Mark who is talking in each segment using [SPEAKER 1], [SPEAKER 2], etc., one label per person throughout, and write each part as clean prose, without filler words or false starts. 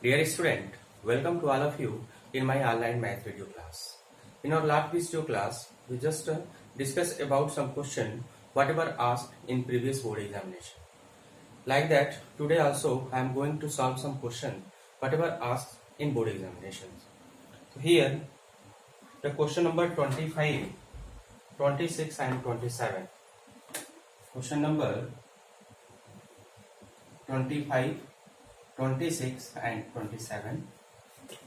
[SPEAKER 1] Dear student, welcome to all of you in my online math video class. In our last video class, we just discussed about some question whatever asked in previous board examination. Like that, today also I am going to solve some question whatever asked in board examinations. So here, the question number 25, 26 and 27. Question number 25, 26 and 27.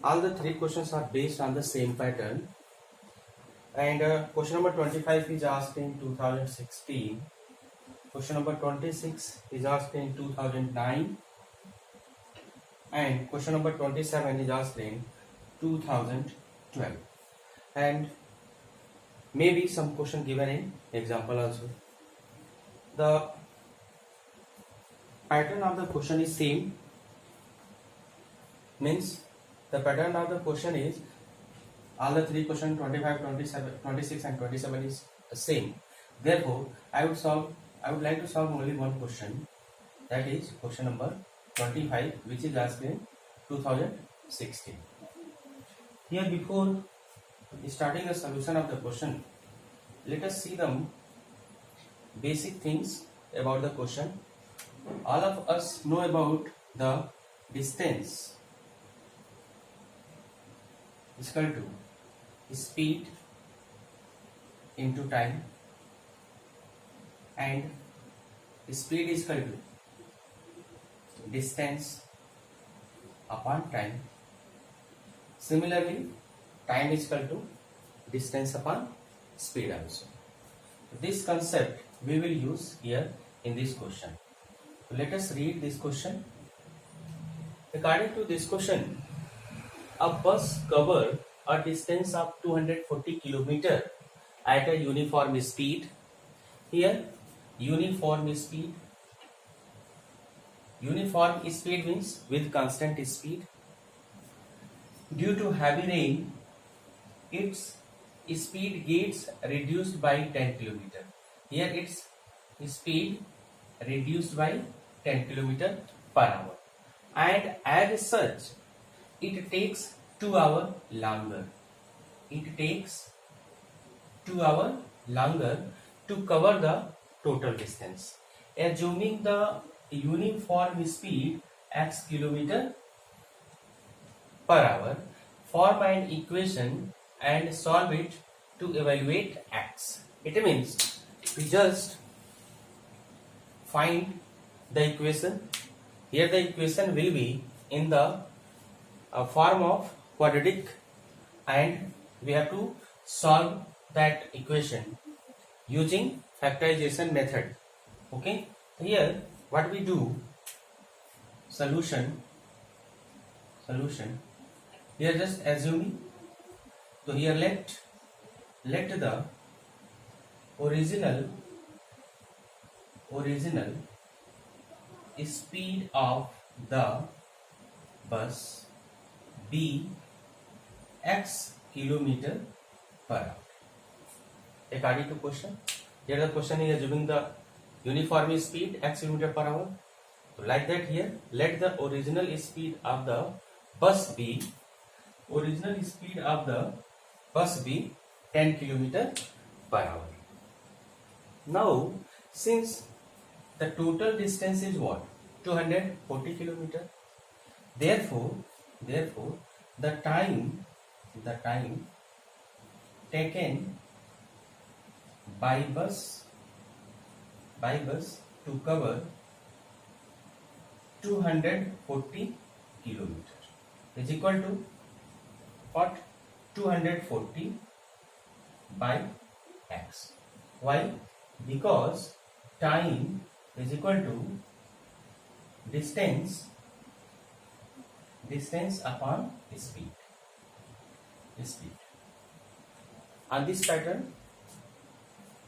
[SPEAKER 1] All the three questions are based on the same pattern, and question number 25 is asked in 2016, question number 26 is asked in 2009, and question number 27 is asked in 2012, and maybe some question given in example also. The pattern of the question is same, means the pattern of the question is all the three questions 25, 27, 26 and 27 is the same. Therefore, I would like to solve only one question, that is question number 25, which is asked in 2016. Here, before starting the solution of the question, let us see the basic things about the question. All of us know about the distance is equal to speed into time, and speed is equal to distance upon time. Similarly, time is equal to distance upon speed also. This concept we will use here in this question. Let us read this question. According to this question, a bus covers a distance of 240 km at a uniform speed. Here, uniform speed means with constant speed. Due to heavy rain, its speed gets reduced by 10 km. Here, its speed reduced by 10 km per hour, and as such, it takes 2 hours longer. It takes 2 hours longer to cover the total distance. Assuming the uniform speed x km per hour, form an equation and solve it to evaluate x. It means we just find the equation. Here the equation will be in the form of quadratic, and we have to solve that equation using factorization method. Okay, here what we do, solution, we are just assuming. So here let the original speed of the bus be x km per hour. According to question, here the question is assuming the uniform speed x km per hour. So like that, here let the original speed of the bus be 10 km per hour. Now, since the total distance is what? 240 km. Therefore, the time taken by bus to cover 240 km is equal to what? 240 by x. Why? Because time is equal to distance upon speed. On this pattern,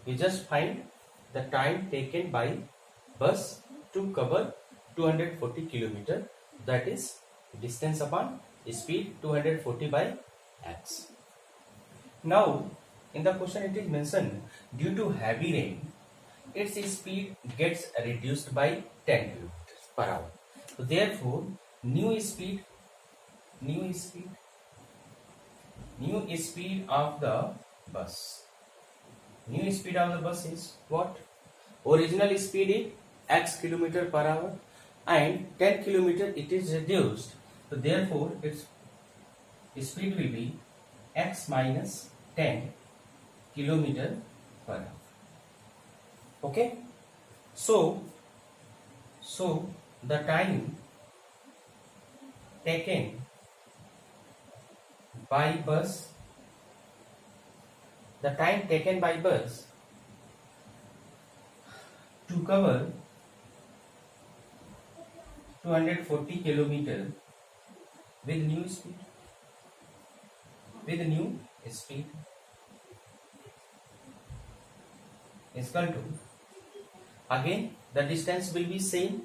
[SPEAKER 1] we just find the time taken by bus to cover 240 km, that is distance upon speed 240 by x. Now, in the question it is mentioned, due to heavy rain, its speed gets reduced by 10 km per hour. So therefore, new speed new speed of the bus. New speed of the bus is what? Original speed is x kilometer per hour and 10 kilometer it is reduced. So therefore its speed will be x minus 10 kilometer per hour. Okay. So the time taken by bus to cover 240 kilometer with new speed is equal to, again the distance will be same,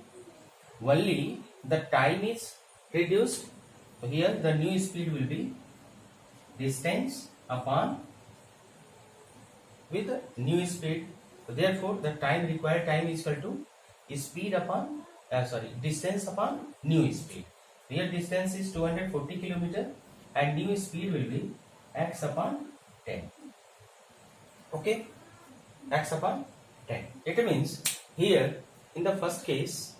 [SPEAKER 1] only the time is reduced. So here the new speed will be distance upon with new speed. So therefore the required time is equal to distance upon new speed. Here distance is 240 kilometer and new speed will be x upon 10. Okay, x upon 10. It means here in the first case,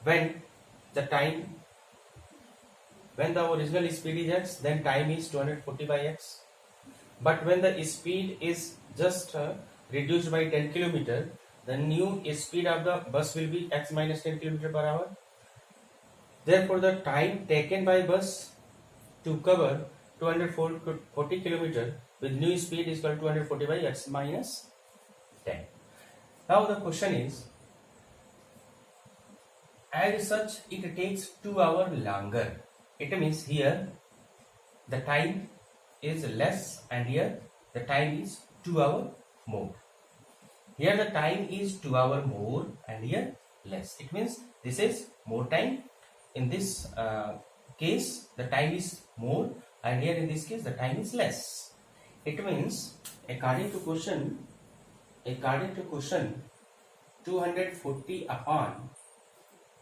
[SPEAKER 1] when the original speed is x, then time is 240 by x. But when the speed is just reduced by 10 kilometer, the new speed of the bus will be x minus 10 kilometer per hour. Therefore the time taken by bus to cover 240 kilometer with new speed is equal to 240 by x minus 10. Now the question is, as such it takes 2 hours longer. It means here the time is less and here the time is 2 hours more. Here the time is 2 hours more and here less. It means this is more time. In this case the time is more and here in this case the time is less. It means according to question 240 upon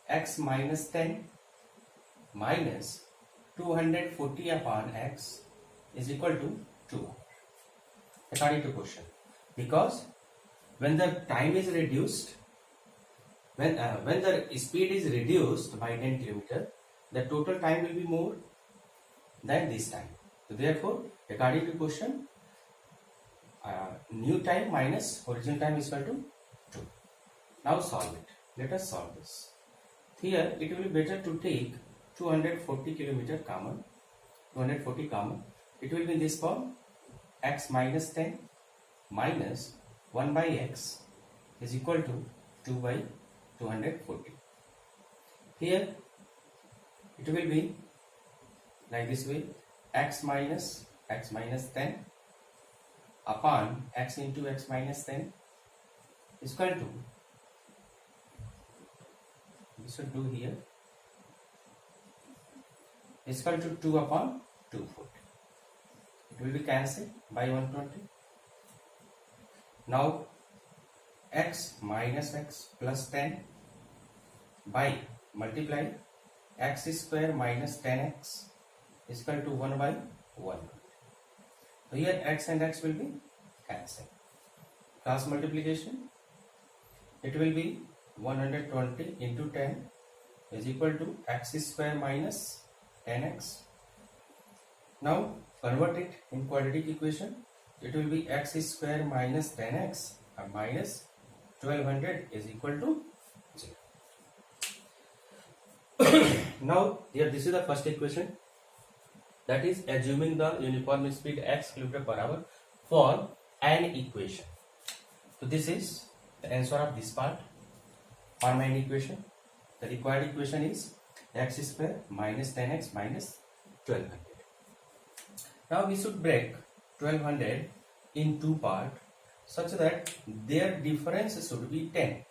[SPEAKER 1] x minus 10 minus 240 upon x is equal to 2 according to question, because when the time is reduced, when the speed is reduced by 10 kilometer, the total time will be more than this time. So therefore according to question, new time minus original time is equal to 2. Now solve it. Let us solve this. Here it will be better to take 240 kilometer common. 240 common. It will be in this form: x minus 10 minus 1 by x is equal to 2 by 240. Here it will be like this way: x minus 10 upon x into x minus 10 is equal to, we should do here, is equal to 2 upon 240. It will be cancelled by 120. Now x minus x plus 10 by multiply x square minus 10x is equal to 1 by 1. So here x and x will be cancelled. Cross multiplication, it will be 120 into 10 is equal to x square minus 10x. Now convert it in quadratic equation. It will be x square minus 10x minus 1200 is equal to 0. Now here this is the first equation, that is assuming the uniform speed x kilometer per hour for an equation. So this is the answer of this part on main equation. The required equation is x square minus 10x minus 1200. Now we should break 1200 in two parts such that their difference should be 10.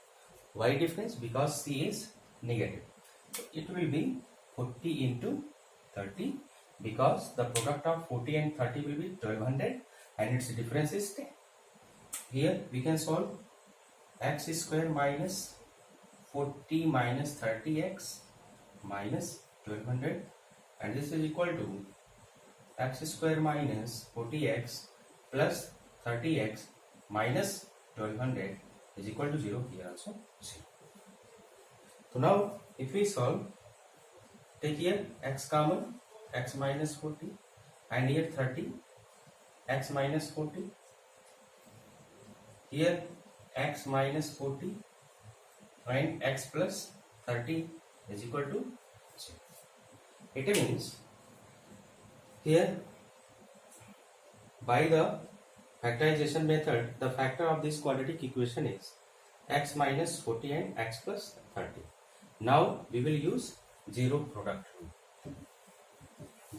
[SPEAKER 1] Why difference? Because c is negative. So it will be 40 into 30, because the product of 40 and 30 will be 1200 and its difference is 10. Here we can solve x square minus 40 minus 30x minus 1200 and this is equal to x square minus 40x plus 30x minus 1200 is equal to 0. Here also 0. So now if we solve, take here x common, x minus 40, and here 30, x minus 40, here x minus 40 and x plus 30 is equal to 0. It means here by the factorization method, the factor of this quadratic equation is x minus 40 and x plus 30. Now we will use zero product rule.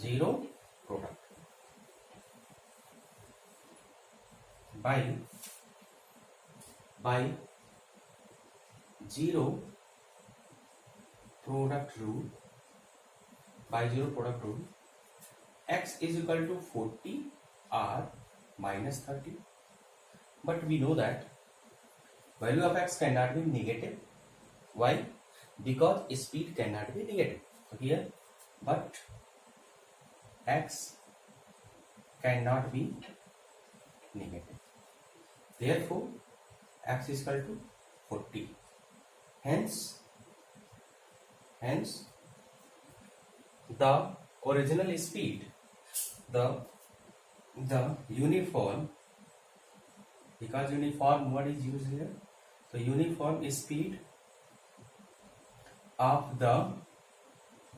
[SPEAKER 1] Zero product. By zero product rule, x is equal to 40 or minus 30, but we know that value of x cannot be negative. Why? Because speed cannot be negative. So here, but x cannot be negative. Therefore, x is equal to 40. Hence, the original speed, the uniform, because uniform word is used here, so uniform speed of the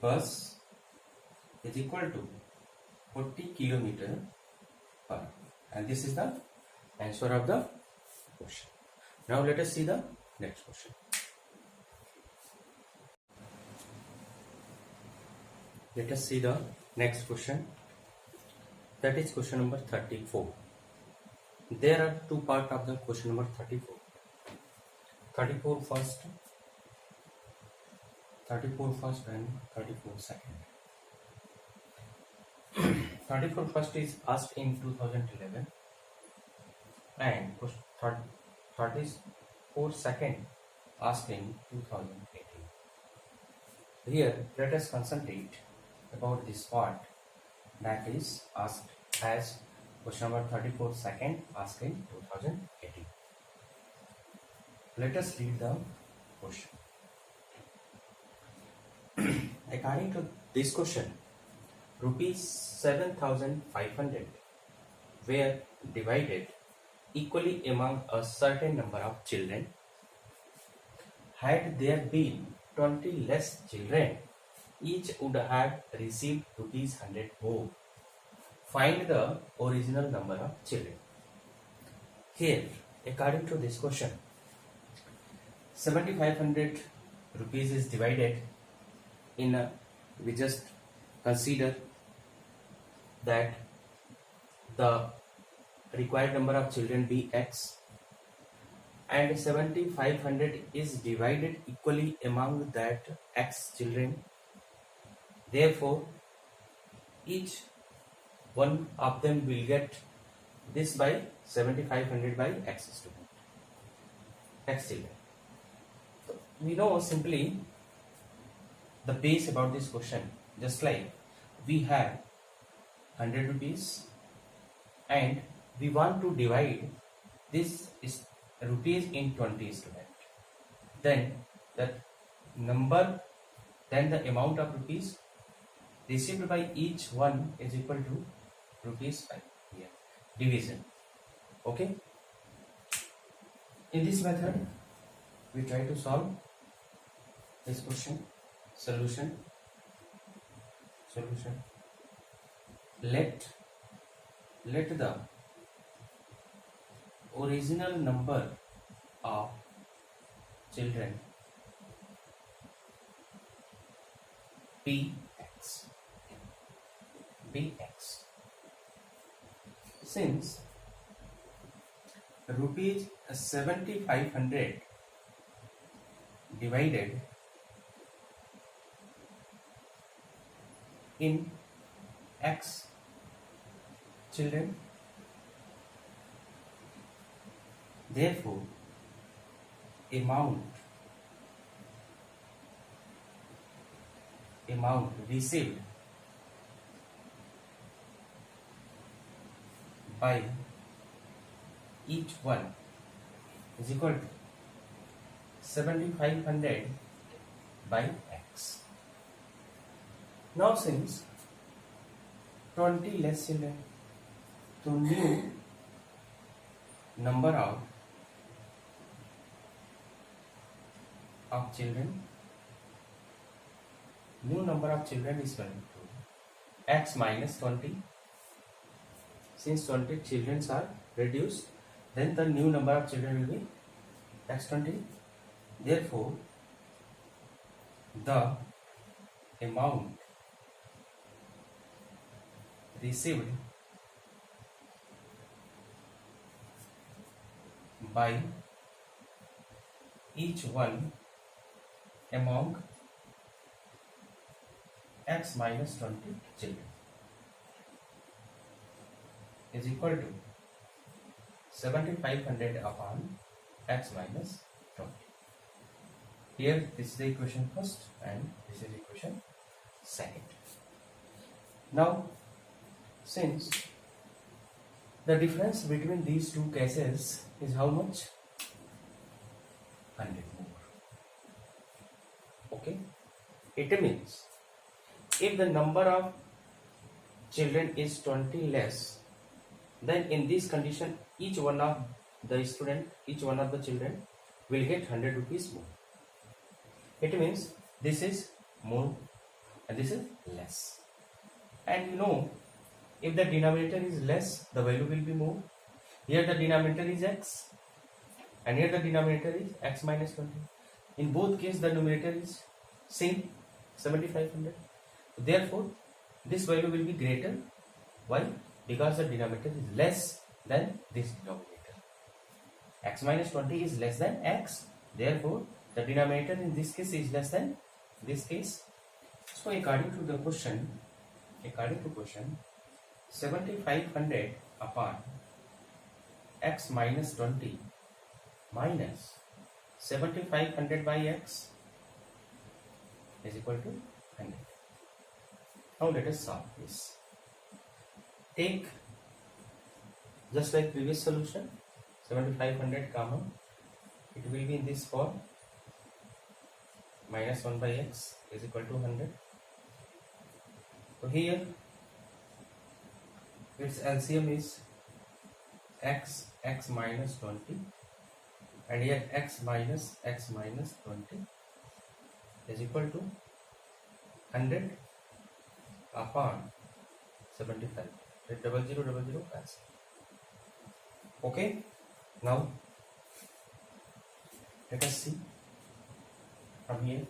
[SPEAKER 1] bus is equal to 40 kilometer per hour, and this is the answer of the question. Now let us see the next question. Let us see the next question, that is question number 34. There are two parts of the question number 34. 34 first and 34 second. 34 first is asked in 2011 and 34 second asked in 2018. Here let us concentrate about this part that is asked as question number 34 second asked in 2018. Let us read the question. According to this question, rupees 7,500 were divided equally among a certain number of children. Had there been 20 less children, each would have received rupees 100 more. Find the original number of children. Here, according to this question, 7,500 rupees is divided in a, we just consider that the required number of children be x, and 7,500 is divided equally among that x children. Therefore, each one of them will get this by 7,500 by x student, x children. So we know simply the base about this question, just like we have 100 rupees and we want to divide this is rupees in 20 student. Then the number, then the amount of rupees received by each one is equal to rupees 5 here. Division. Okay. In this method, we try to solve this question. Solution. Let the original number of children be x. Since rupees 7,500 divided in x children, therefore amount received by each one is equal to 7500 by x. Now since 20 less children, so new number of children, new number of children is 22. X minus 20. Since 20 children are reduced, then the new number of children will be x20. Therefore, the amount received by each one among x minus 20 children is equal to 7500 upon x minus 20. Here this is the equation first and this is equation second. Now since the difference between these two cases is how much? 100 more. Okay, it means if the number of children is 20 less, then in this condition each one of the children will get 100 rupees more. It means this is more and this is less. And you know, if the denominator is less, the value will be more. Here the denominator is x and here the denominator is x minus 20. In both cases the numerator is same, 7500. Therefore this value will be greater. Why? Because the denominator is less than this denominator. X minus 20 is less than x. Therefore the denominator in this case is less than this case. So according to question 7500 upon x minus 20 minus 7500 by x is equal to 100. Now let us solve this. Take just like previous solution, 7500 common, it will be in this form, minus 1 by x is equal to 100. So here its LCM is x minus 20 and here x minus 20 is equal to 100 upon 75. 0000 cancel. Okay, now let us see from here.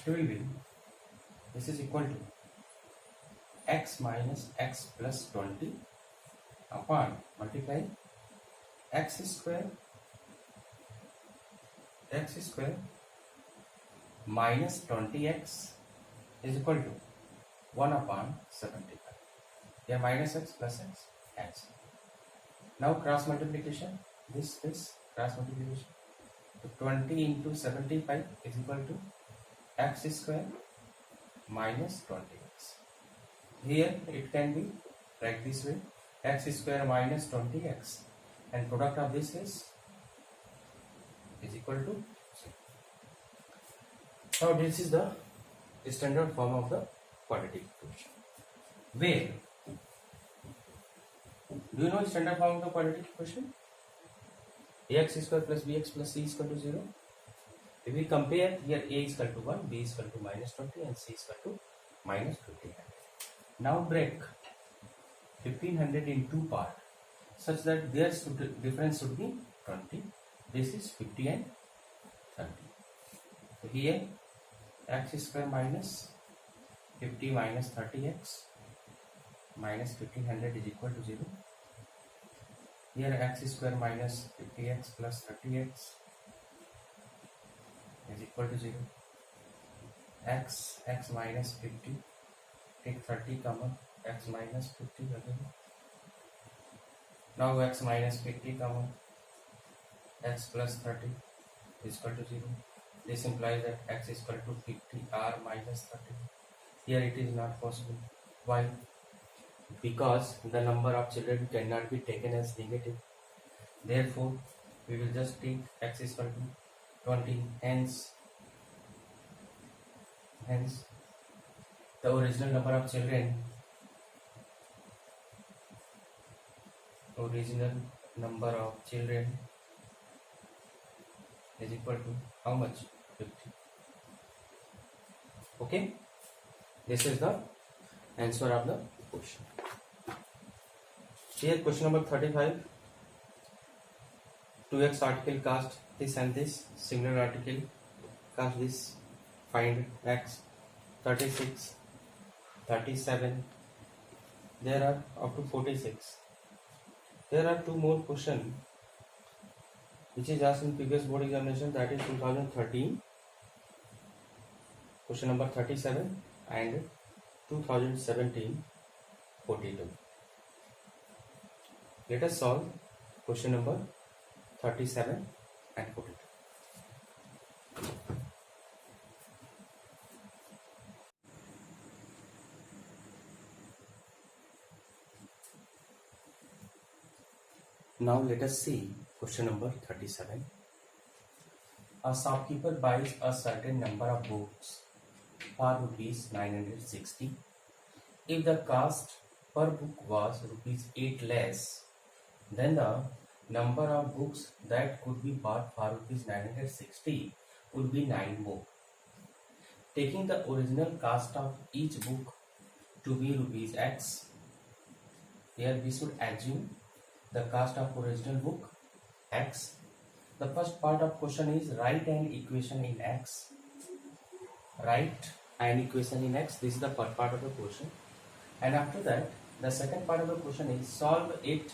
[SPEAKER 1] It will be, this is equal to x minus x plus 20 upon multiply x square minus 20x is equal to 1 upon 75. Here minus x plus x. Now cross multiplication, this cross multiplication. So 20 into 75 is equal to x square minus 20x. Here it can be like this way, x square minus 20x, and product of this is equal to 0. Now this is the standard form of the quadratic equation. Where do you know standard form of the quadratic equation? ax square plus bx plus c is equal to 0. If we compare, here a is equal to 1, b is equal to minus 20 and c is equal to minus 1500. Now break 1500 in two parts such that their difference should be 20. This is 50 and 30. So here x square minus 50 minus 30x minus 1500 is equal to 0. Here x square minus 50x plus 30x is equal to 0. X minus 50, take 30 common, x minus 50 again. Now x minus 50 common, x plus 30 is equal to 0. This implies that x is equal to 50r minus 30. Here it is not possible. Why? Because the number of children cannot be taken as negative. Therefore, we will just take x is equal to 20. Hence, the original number of children is equal to how much? 50. Okay, this is the answer of the question. Here question number 35. 2x article cast this and this, similar article cast this, find x. 36, 37, there are up to 46. There are two more questions which is asked in previous board examination, that is 2013, question number 37, and 2017, 42. Let us solve question number 37 and 42. Now let us see question number 37. A shopkeeper buys a certain number of books for rupees 960. If the cost per book was rupees 8 less, then the number of books that could be bought for rupees 960 would be 9 more. Taking the original cost of each book to be rupees x, here we should assume the cost of original book x. The first part of question is write an equation in x. Write an equation in x. This is the first part of the question. And after that, the second part of the question is solve it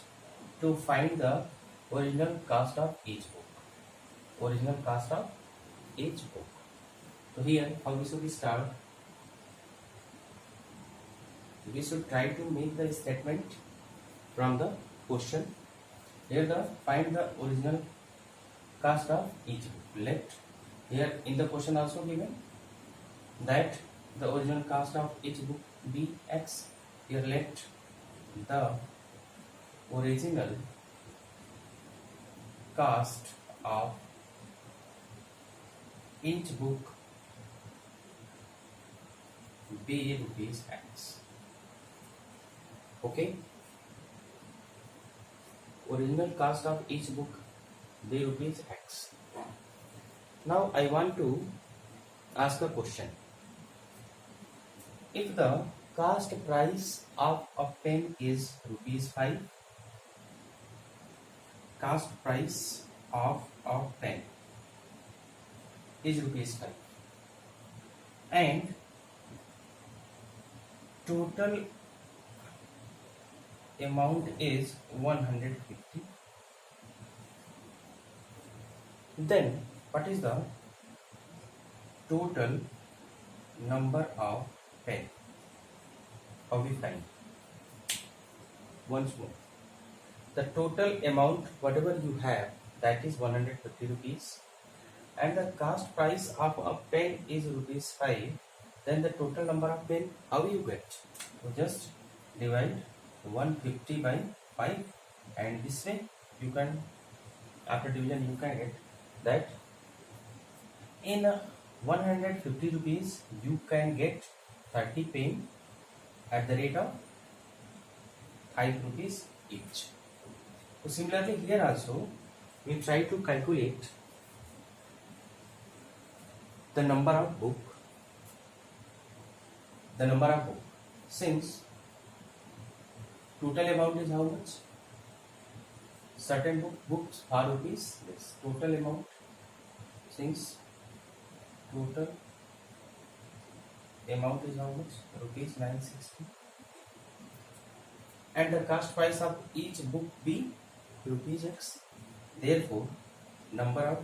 [SPEAKER 1] to find the original cost of each book. Original cost of each book. So here, how we should start? We should try to make the statement from the question. Here the find the original cost of each book. Let here in the question also given that the original cost of each book be x. Here let the original cost of each book be rupees x. Okay. Original cost of each book be rupees x. Now I want to ask a question. If the cost price of a pen is rupees 5, cost price of a pen is rupees 5, and total amount is 150, then what is the total number of pen? How we find? Once more, the total amount whatever you have, that is 150 rupees, and the cost price of a pen is rupees 5, then the total number of pen, how you get? So just divide 150 by 5, and this way you can, after division you can get that in 150 rupees you can get 30 pen at the rate of 5 rupees each. So similarly here also we try to calculate the number of book, since total amount is how much? Certain books are rupees. This total amount, since total amount is how much? Rupees 960, and the cost price of each book be rupees x. Therefore, number of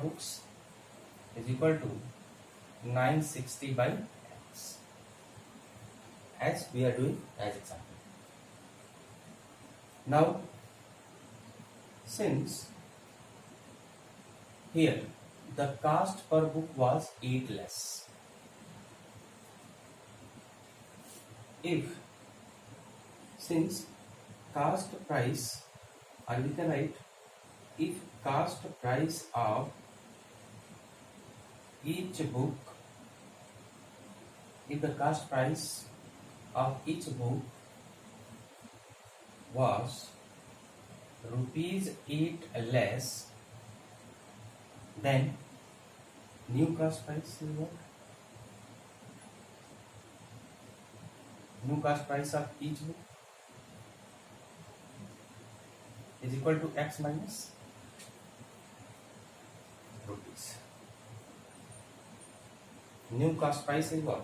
[SPEAKER 1] books is equal to 960 by x, as we are doing as example. Now, since Here, the cost per book was 8 less. If, since cost price, or we can write, if cost price of each book, if the cost price of each book was rupees 8 less, then new cost price is what? New cost price of each book is equal to x minus rupees. New cost price is what?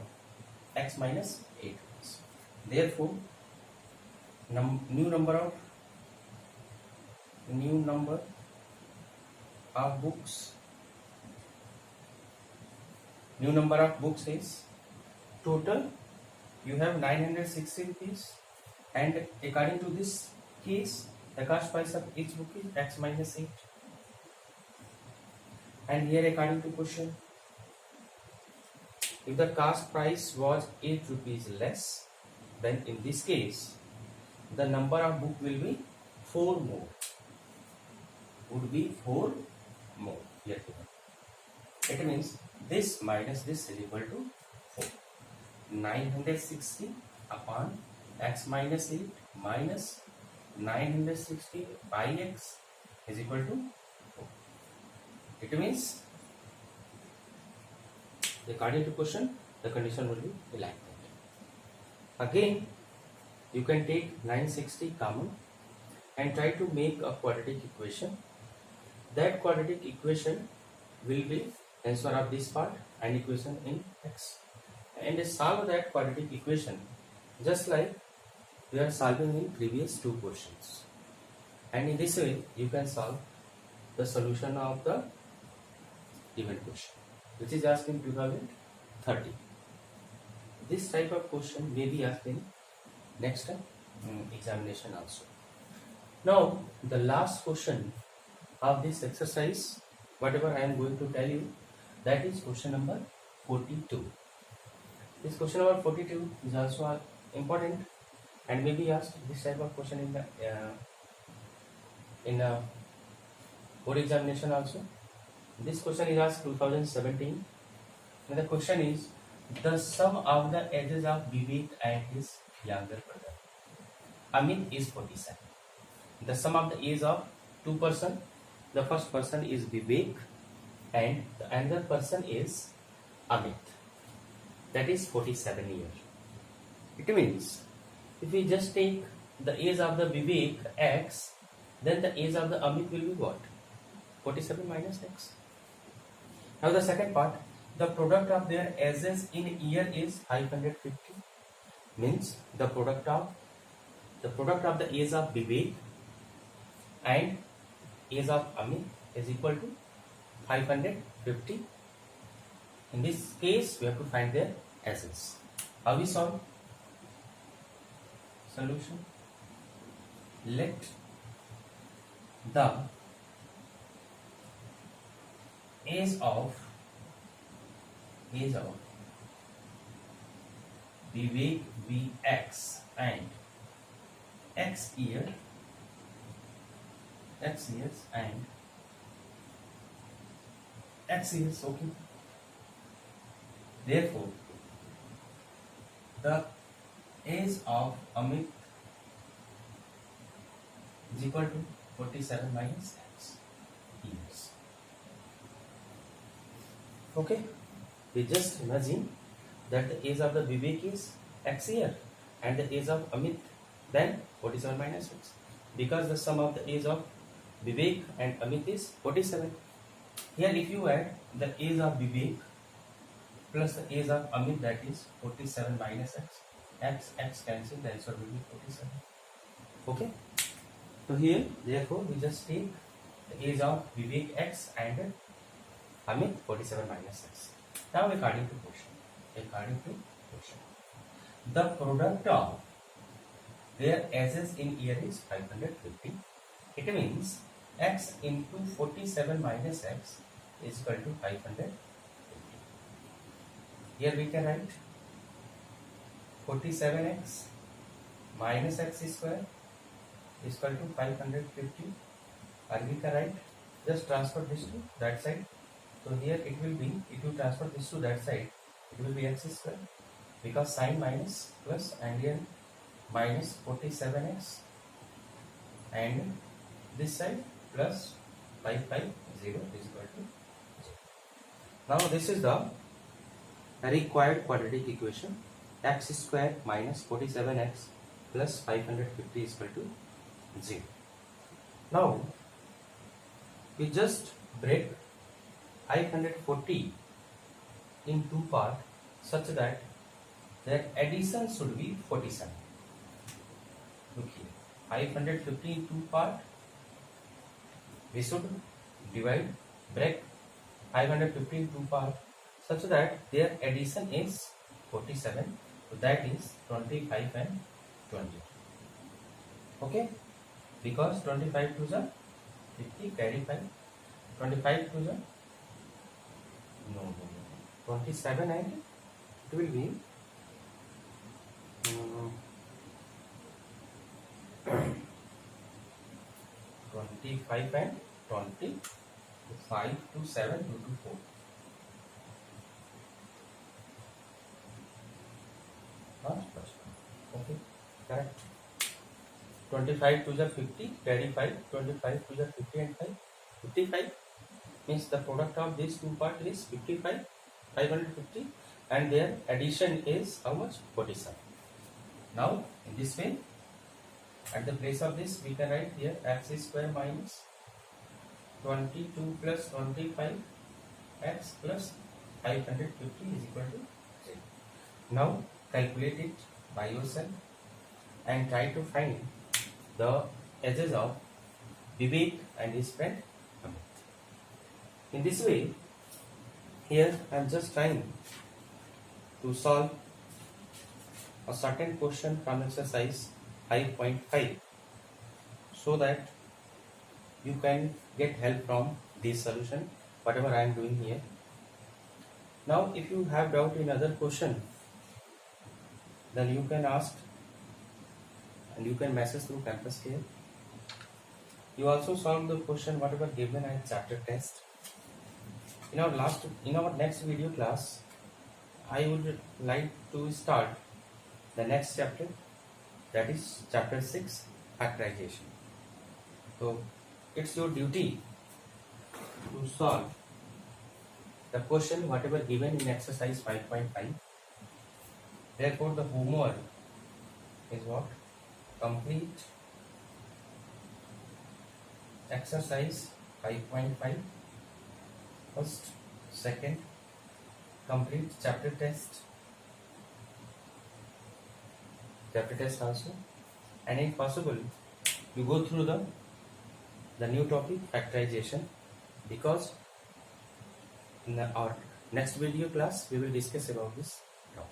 [SPEAKER 1] X minus 8 rupees. Therefore, new number of books. New number of books is total. You have 960 rupees, and according to this case, the cost price of each book is x minus 8. And here, according to question, if the cost price was 8 rupees less, then in this case, the number of book will be 4 more. Would be 4 more. Here, it means this minus this is equal to 4. 960 upon x minus 8 minus 960 by x is equal to 4. It means, according to question, the condition will be like that. Again, you can take 960 common and try to make a quadratic equation. That quadratic equation will be answer of this part and equation in x. And solve that quadratic equation just like we are solving in previous 2 questions. And in this way, you can solve the solution of the given question, which is asked in 2030. This type of question may be asked in next examination also. Now, the last question of this exercise, whatever I am going to tell you, that is question number 42. This question number 42 is also important and may be asked this type of question in the board examination also. This question is asked 2017, and the question is the sum of the ages of Vivek and his younger brother Amit is 47. The sum of the age of 2 persons. The first person is Vivek and the another person is Amit. That is 47 years. It means if we just take the age of the Vivek x, then the age of the Amit will be what? 47 minus x. Now the second part, the product of their ages in year is 550. Means the product of the age of Vivek and age of Amit is equal to 550. In this case, we have to find their ages. How we solve? Solution. Let the age of Vivek be x and x years and x years. Okay. Therefore, the age of Amit is equal to 47 minus x years. Okay. We just imagine that the age of the Vivek is x year and the age of Amit then 47 minus x, because the sum of the age of Vivek and Amit is 47. Here if you add the age of Vivek plus the age of Amit, that is 47 minus x cancel, the answer will be 47. Okay. So here therefore we just take the age of Vivek x and Amit 47 minus x. Now according to question, the product of their ages in year is 550. It means x into 47 minus x is equal to 550. Here we can write 47x minus x square is equal to 550, or we can write, just transfer this to that side. So here it will be, if you transfer this to that side, it will be x square, because sign minus plus, and here minus 47x, and this side plus 550 is equal to 0. Now this is the required quadratic equation. X square minus 47x plus 550 is equal to 0. Now we just break 540 in two parts such that their addition should be 47. Look here, 550 in two parts. We should divide, break 550 in two parts such that their addition is 47. So that is 25 and 20. Okay, because 25 to the 50 carry 5, 25 to the no 27, and it will be 25 and 20, 5 to 7, 2 to 4. Okay, correct. 25 to the 50 carry 5, 25 to the 50 and 5, 55, means the product of these two parts is 55, 550, and their addition is how much? 47. Now in this way, at the place of this we can write here x square minus 22 plus 25 x plus 550 is equal to 0. Now calculate it by yourself and try to find the edges of Vivek and his friend Amit. In this way, here I am just trying to solve a certain question from exercise 5.5 so that you can get help from this solution, whatever I am doing here. Now if you have doubt in other question, then you can ask and you can message through campus care. You also solve the question whatever given at chapter test. In our next video class, I would like to start the next chapter, that is chapter 6, factorization. So it's your duty to solve the question whatever given in exercise 5.5. Therefore the homework is what? Complete exercise 5.5, first, second, complete chapter test also, and if possible you go through the new topic factorization, because in our next video class we will discuss about this topic.